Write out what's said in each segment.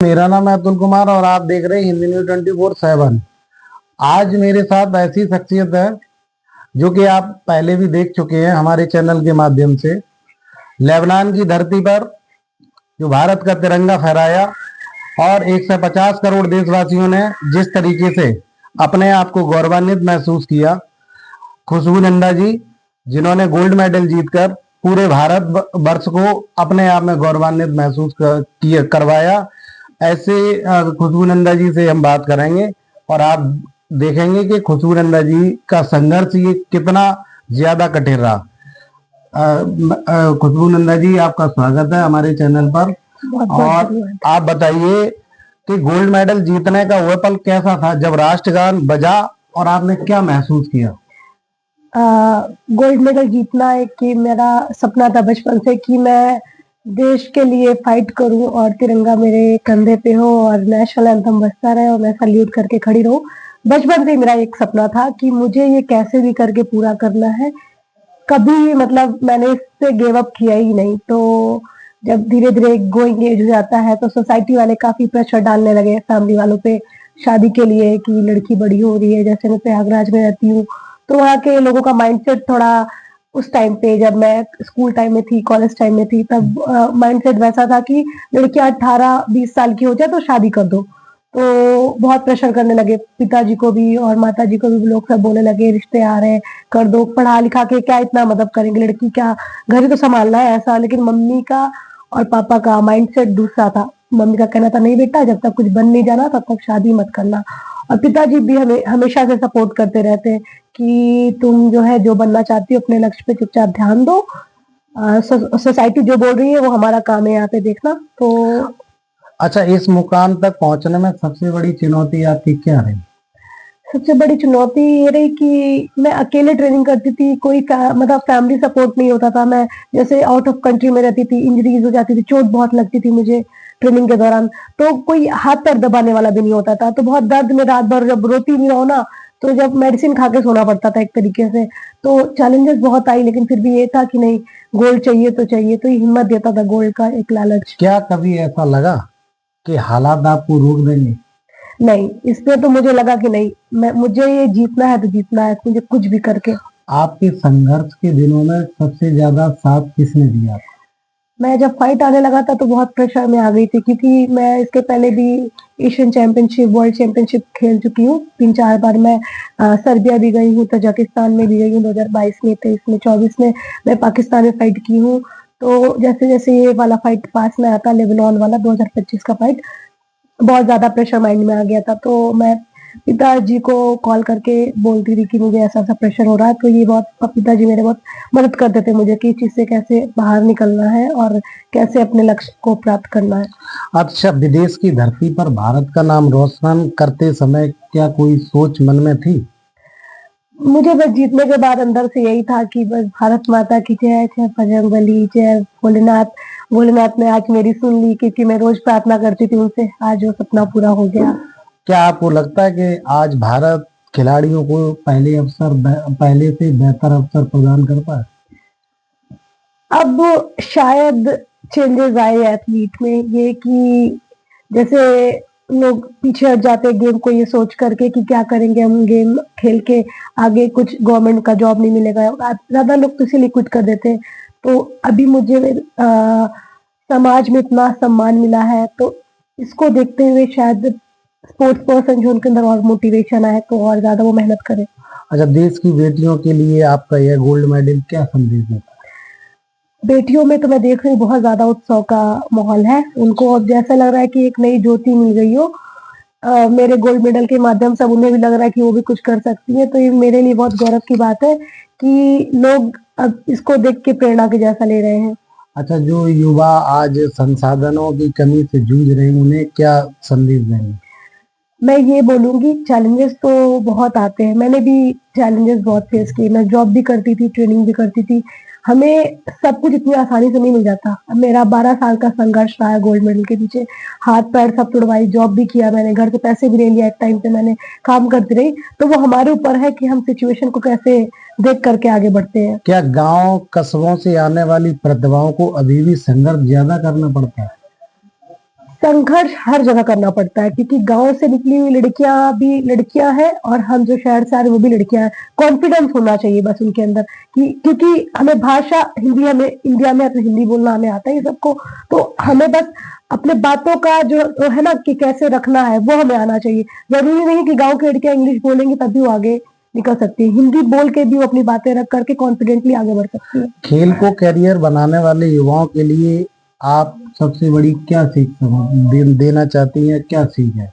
मेरा नाम है अब्दुल कुमार और आप देख रहे हैं हिंदी न्यूज 24/7। आज मेरे साथ ऐसी शख्सियत है जो कि आप पहले भी देख चुके हैं हमारे चैनल के माध्यम से। लेबनान की धरती पर जो भारत का तिरंगा फहराया और 150 करोड़ देशवासियों ने जिस तरीके से अपने आप को गौरवान्वित महसूस किया। खुशबू नंदा जी जिन्होंने गोल्ड मेडल जीतकर पूरे भारत वर्ष को अपने आप में गौरवान्वित महसूस करवाया। ऐसे खुशबू नंदा जी से हम बात करेंगे और आप देखेंगे कि खुशबू नंदा जी का संघर्ष ये कितना ज्यादा कठिन रहा। खुशबू नंदा जी आपका स्वागत है हमारे चैनल पर। और आप बताइए कि गोल्ड मेडल जीतने का वह पल कैसा था जब राष्ट्रगान बजा और आपने क्या महसूस किया? गोल्ड मेडल जीतना एक कि मेरा सपना था बचपन से कि मैं देश के लिए फाइट करूं और तिरंगा मेरे कंधे पे हो और नेशनल एंथम बजता रहे और मैं सल्यूट करके खड़ी रहूं। बचपन से मेरा एक सपना था कि मुझे ये कैसे भी करके पूरा करना है। कभी मतलब मैंने इससे गिव अप किया ही नहीं। तो जब धीरे धीरे गोइंग एज हो जाता है तो सोसाइटी वाले काफी प्रेशर डालने लगे फैमिली वालों पे शादी के लिए कि लड़की बड़ी हो रही है। जैसे मैं प्रयागराज में रहती हूँ तो वहाँ के लोगों का माइंडसेट थोड़ा उस टाइम पे जब मैं स्कूल टाइम में थी, कॉलेज टाइम में थी, तब माइंडसेट वैसा था कि लड़कियां 18-20 साल की हो जाए तो शादी कर दो। तो बहुत प्रेशर करने लगे पिताजी को भी और माताजी को भी। लोग सब बोलने लगे रिश्ते आ रहे हैं, कर दो, पढ़ा लिखा के क्या इतना मदद करेंगे, लड़की क्या घर ही तो संभालना है ऐसा। लेकिन मम्मी का और पापा का माइंडसेट दूसरा था। मम्मी का कहना था नहीं बेटा जब तक कुछ बन नहीं जाना तब तक शादी मत करना। और पिताजी भी हमें हमेशा से सपोर्ट करते रहते हैं कि तुम जो है जो बनना चाहती हो अपने लक्ष्य पे चुपचाप ध्यान दो। सोसाइटी जो बोल रही है वो हमारा काम है यहाँ पे देखना। तो अच्छा, इस मुकाम तक पहुंचने में सबसे बड़ी चुनौती आपकी क्या रही? सबसे बड़ी चुनौती ये रही कि मैं अकेले ट्रेनिंग करती थी, कोई मतलब फैमिली सपोर्ट नहीं होता था। मैं जैसे आउट ऑफ कंट्री में रहती थी, इंजरीज हो जाती थी, चोट बहुत लगती थी मुझे ट्रेनिंग के दौरान, तो कोई हाथ पैर दबाने वाला भी नहीं होता था। तो बहुत दर्द में रात भर जब रोती भी रहो ना तो जब मेडिसिन खा के सोना पड़ता था एक तरीके से। तो चैलेंजेस बहुत आई लेकिन फिर भी ये था कि नहीं गोल्ड चाहिए तो चाहिए। तो ये हिम्मत देता था गोल्ड का एक लालच। क्या कभी ऐसा लगा कि हालात आपको रोक देंगे? नहीं, इसमें तो मुझे लगा कि नहीं मुझे ये जीतना है तो जीतना है, मुझे कुछ भी करके। आपके संघर्ष के दिनों में सबसे ज्यादा साथ किसने दिया? मैं जब फाइट आने लगा था तो बहुत प्रेशर में आ गई थी क्योंकि मैं इसके पहले भी एशियन चैंपियनशिप, वर्ल्ड चैंपियनशिप खेल चुकी हूँ 3-4 बार। मैं सर्बिया भी गई हूँ, तजाकिस्तान में भी गई हूँ 2022 में, 23 में, 24 में मैं पाकिस्तान में फाइट की हूँ। तो जैसे जैसे ये वाला फाइट पास में आता, लेबनान वाला 2025 का फाइट, बहुत ज़्यादा प्रेशर माइंड में आ गया था। तो मैं पिताजी को कॉल करके बोलती थी कि मुझे ऐसा-ऐसा प्रेशर हो रहा है। तो ये बहुत पिताजी मेरे बहुत मदद करते थे मुझे कि इस चीज़ से कैसे बाहर निकलना है और कैसे अपने लक्ष्य को प्राप्त करना है। अच्छा, विदेश की धरती पर भारत का नाम रोशन करते समय क्या कोई सोच मन में थी? मुझे बस जीतने के बाद अंदर से यही था कि बस भारत माता की जय, जय बजरंगबली, जय भोलेनाथ। भोलेनाथ ने आज मेरी सुन ली क्योंकि मैं रोज़ प्रार्थना करती थी उनसे, आज वो सपना पूरा हो गया। क्या आपको लगता है कि आज भारत खिलाड़ियों को पहले से बेहतर अवसर प्रदान कर पाए? अब शायद चेंजेस आए एथलीट में, ये कि जैसे लोग पीछे हट जाते हैं गेम को ये सोच करके कि क्या करेंगे हम गेम खेल के आगे, कुछ गवर्नमेंट का जॉब नहीं मिलेगा। ज़्यादा लोग तो इसीलिए क्विट कर देते हैं। तो अभी मुझे समाज में इतना सम्मान मिला है तो इसको देखते हुए शायद स्पोर्ट्स पर्सन जो उनके अंदर और मोटिवेशन आए तो और ज़्यादा वो मेहनत करें। अच्छा, देश की बेटियों के लिए आपका यह गोल्ड मेडल क्या संदेश देता है? बेटियों में तो मैं देख रही हूँ बहुत ज़्यादा उत्सव का माहौल है। उनको अब जैसा लग रहा है कि एक नई ज्योति मिल गई हो। मेरे गोल्ड मेडल के माध्यम से अब उन्हें भी लग रहा है कि वो भी कुछ कर सकती है। तो ये मेरे लिए बहुत गौरव की बात है कि लोग अब इसको देख के प्रेरणा के जैसा ले रहे हैं। अच्छा, जो युवा आज संसाधनों की कमी से जूझ रहे हैं उन्हें क्या संदेश देंगे? मैं ये बोलूँगी चैलेंजेस तो बहुत आते हैं। मैंने भी चैलेंजेस बहुत फेस किए। मैं जॉब भी करती थी, ट्रेनिंग भी करती थी। हमें सब कुछ इतनी आसानी से नहीं मिल जाता। अब मेरा 12 साल का संघर्ष रहा है गोल्ड मेडल के पीछे। हाथ-पैर सब तुड़वाई, जॉब भी किया मैंने, घर से पैसे भी ले लिया, एक टाइम पे मैंने काम करती रही। तो वो हमारे ऊपर है कि हम सिचुएशन को कैसे देख कर के आगे बढ़ते हैं। क्या गांव कस्बों से आने वाली प्रतिभाओं को अभी भी संघर्ष ज्यादा करना पड़ता है? संघर्ष हर जगह करना पड़ता है, क्योंकि गाँव से निकली हुई लड़कियाँ भी लड़कियाँ हैं और हम जो शहर से आ रहे हैं वो भी लड़कियाँ हैं। कॉन्फिडेंस होना चाहिए बस उनके अंदर कि क्योंकि हमें भाषा हिंदी, हमें इंडिया में है तो हिंदी बोलना हमें आता है सबको, तो हमें बस अपने बातों का जो है ना कि कैसे रखना है वो हमें आना चाहिए। ज़रूरी नहीं कि गाँव की लड़कियाँ इंग्लिश बोलेंगी तभी वो आगे निकल सकती है। हिंदी बोल के भी वो अपनी बातें रख करके कॉन्फिडेंटली आगे बढ़ सकती है। खेल को करियर बनाने वाले युवाओं के लिए आप सबसे बड़ी क्या सीख देना चाहती हैं, क्या सीख है?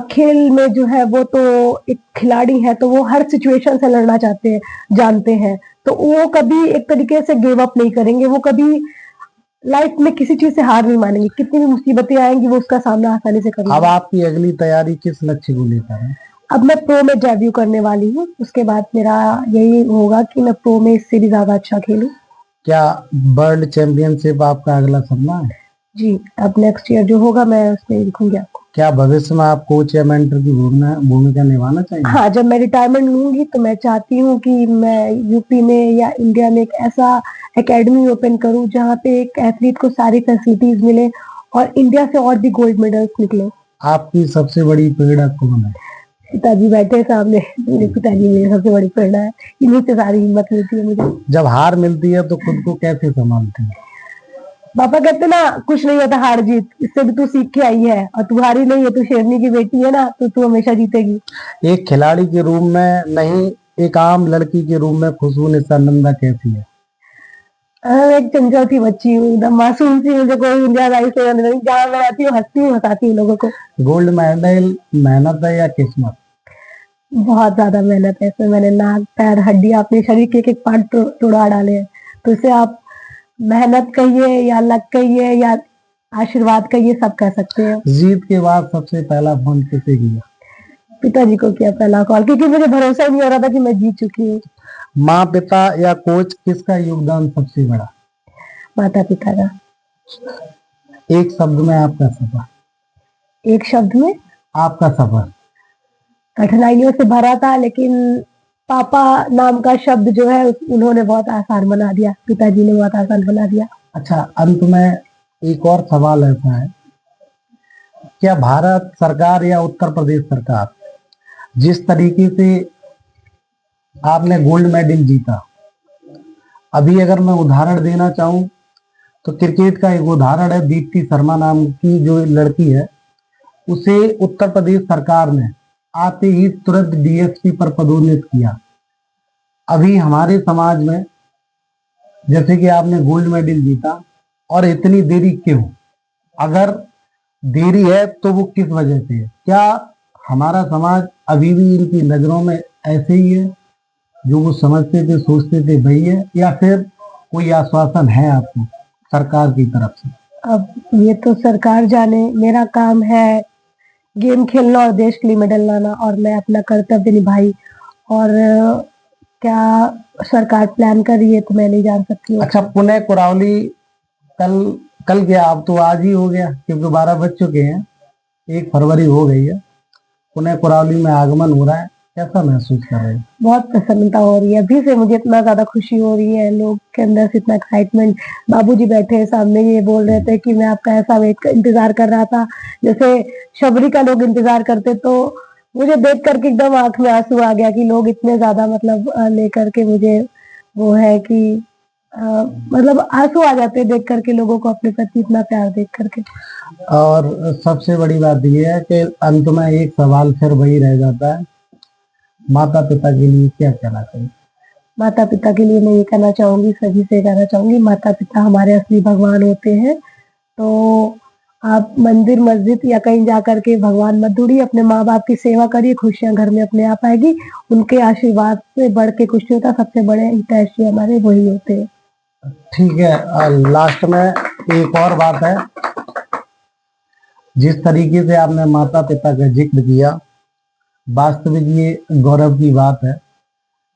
खेल में जो है वो तो एक खिलाड़ी है तो वो हर सिचुएशन से लड़ना चाहते हैं, जानते हैं, तो वो कभी एक तरीके से गिव अप नहीं करेंगे, वो कभी लाइफ में किसी चीज़ से हार नहीं मानेंगे, कितनी भी मुसीबतें आएँगी वो उसका सामना आसानी से कर अब लेंगे। आपकी अगली तैयारी किस लक्ष्य को लेकर है? अब मैं प्रो में डेब्यू करने वाली हूँ, उसके बाद मेरा यही होगा कि मैं प्रो में इससे भी ज़्यादा अच्छा खेलूँ। क्या वर्ल्ड चैंपियनशिप आपका अगला सपना है? जी, अब नेक्स्ट ईयर जो होगा मैं उसमें दिखूँगी आपको। क्या भविष्य में आप कोच या मेंटर की भूमिका निभाना चाहेंगे? हाँ, जब मैं रिटायरमेंट लूँगी तो मैं चाहती हूँ कि मैं यूपी में या इंडिया में एक ऐसा एकेडमी ओपन करूँ जहाँ पे एक एथलीट को सारी फैसिलिटीज़ मिले और इंडिया से और भी गोल्ड मेडल्स निकले। आपकी सबसे बड़ी प्रेरणा कौन है? पिताजी बैठे हैं सामने, मेरे पिताजी मेरी सबसे बड़ी प्रेरणा है, इन्हीं से सारी हिम्मत मिलती है मुझे। जब हार मिलती है तो खुद को कैसे संभालते हैं? पापा कहते ना कुछ नहीं होता हार जीत, इससे भी तू सीख के आई है और तू हारी नहीं है, तू शेरनी की बेटी है ना तो तू हमेशा जीतेगी। एक खिलाड़ी के रूप में नहीं, एक आम लड़की के रूप में खुशबू नित्यानंदा कैसी है? एक चंचल सी बच्ची हूँ, एकदम मासूम सी, मुझे कोई दुनियादारी से नहीं, जहाँ मैं रहती हूँ हंसती हूँ, हंसाती हूँ लोगों को। गोल्ड मेडल मेहनत है या किस्मत? बहुत ज्यादा मेहनत है इसमें, मैंने नाक पैर हड्डियां अपने शरीर के एक एक पार्ट तोड़ा डाले हैं, तो इसे आप मेहनत कहिए या लक कहिए या आशीर्वाद कहिए, सब कह सकते हैं। जीत के बाद सबसे पहला फोन किसे किया? पिताजी को किया पहला कॉल, क्योंकि मुझे भरोसा ही नहीं हो रहा था कि मैं जीत चुकी हूँ। माँ पिता या कोच किसका योगदान सबसे बड़ा? माता पिता का। एक शब्द में आपका सफर। एक शब्द में आपका सफर कठिनाइयों से भरा था, लेकिन पापा नाम का शब्द जो है उन्होंने बहुत आसान बना दिया, पिताजी ने बहुत आसान बना दिया। अच्छा, अंत में एक और सवाल ऐसा है, क्या भारत सरकार या उत्तर प्रदेश सरकार जिस तरीके से आपने गोल्ड मेडल जीता, अभी अगर मैं उदाहरण देना चाहूं तो क्रिकेट का एक उदाहरण है, दीप्ति शर्मा नाम की जो लड़की है, उसे उत्तर प्रदेश सरकार ने आते ही तुरंत डीएसपी पर पदोन्नत किया। अभी हमारे समाज में जैसे कि आपने गोल्ड मेडल जीता और इतनी देरी क्यों? अगर देरी है तो वो किस वजह से है? क्या हमारा समाज अभी भी इनकी नजरों में ऐसे ही है, जो वो समझते थे सोचते थे वही है, या फिर कोई आश्वासन है आपको सरकार की तरफ से? अब ये तो सरकार जाने, मेरा काम है गेम खेलना और देश के लिए मेडल लाना, और मैं अपना कर्तव्य निभाई। और क्या सरकार प्लान कर रही है तो मैं नहीं जान सकती हूँ। अच्छा, पुणे कुरावली कल कल क्या, अब तो आज ही हो गया क्योंकि 12 बज चुके हैं, 1 फरवरी हो गई है, पुणे कुरावली में आगमन हो रहा है, कैसा महसूस कर रहे हैं? बहुत प्रसन्नता हो रही है, अभी से मुझे इतना ज्यादा खुशी हो रही है, लोग के अंदर से इतना एक्साइटमेंट। बाबूजी बैठे हैं सामने, ये बोल रहे थे कि मैं आपका ऐसा इंतजार कर रहा था जैसे शबरी का लोग इंतजार करते, तो मुझे देख करके एकदम आंख में आंसू आ गया कि लोग इतने ज्यादा मतलब लेकर के मुझे वो है कि मतलब आंसू आ जाते हैं देख करके लोगों को अपने प्रति इतना प्यार देख करके। और सबसे बड़ी बात यह है कि अंत में एक सवाल फिर वही रह जाता है, माता पिता के लिए क्या कहना चाहिए? माता पिता के लिए मैं ये कहना चाहूंगी, सभी से कहना चाहूंगी, माता पिता हमारे असली भगवान होते हैं। तो आप मंदिर मस्जिद या कहीं जा करके भगवान मत ढूंढिए, अपने माँ बाप की सेवा करिए, खुशियां घर में अपने आप आएगी। उनके आशीर्वाद से बढ़ के कुछ नहीं होता, सबसे बड़े हितैषी हमारे वही होते हैं। ठीक है, लास्ट में एक और बात है, जिस तरीके से आपने माता पिता का जिक्र किया, वास्तविक ये गौरव की बात है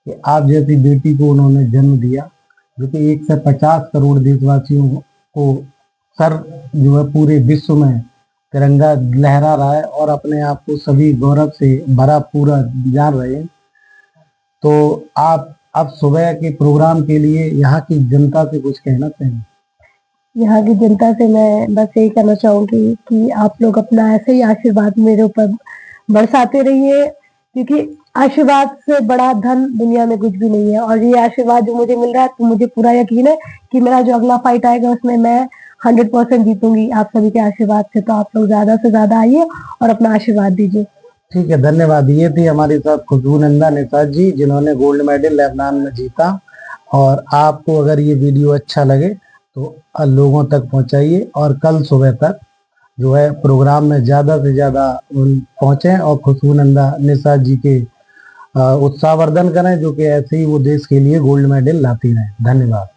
कि आप जैसी बेटी को उन्होंने जन्म दिया, जो कि 150 करोड़ देशवासियों को सर जो है पूरे विश्व में तिरंगा लहरा रहा है और अपने आप को सभी गौरव से भरा पूरा जान रहे हैं। तो आप अब सुबह के प्रोग्राम के लिए यहाँ की जनता से कुछ कहना चाहिए? यहाँ की जनता से मैं बस यही कहना चाहूंगी कि आप लोग अपना ऐसे ही आशीर्वाद मेरे ऊपर बरसाते रहिए, क्योंकि आशीर्वाद से बड़ा धन दुनिया में कुछ भी नहीं है। और ये आशीर्वाद जो मुझे मिल रहा है, तो मुझे पूरा यकीन है कि मेरा जो अगला फाइट आएगा उसमें मैं 100% जीतूंगी आप सभी के आशीर्वाद से। तो आप लोग ज्यादा से ज्यादा आइए और अपना आशीर्वाद दीजिए। ठीक है, धन्यवाद। ये थी हमारे साथ खुशबूनंदा निसार जी, जिन्होंने गोल्ड मेडल लेबनान में जीता। और आपको अगर ये वीडियो अच्छा लगे तो लोगों तक पहुंचाइए, और कल सुबह तक जो है प्रोग्राम में ज़्यादा से ज़्यादा पहुंचें और खुशबूनंदा निसार जी के उत्साहवर्धन करें, जो कि ऐसे ही वो देश के लिए गोल्ड मेडल लाती रहें। धन्यवाद।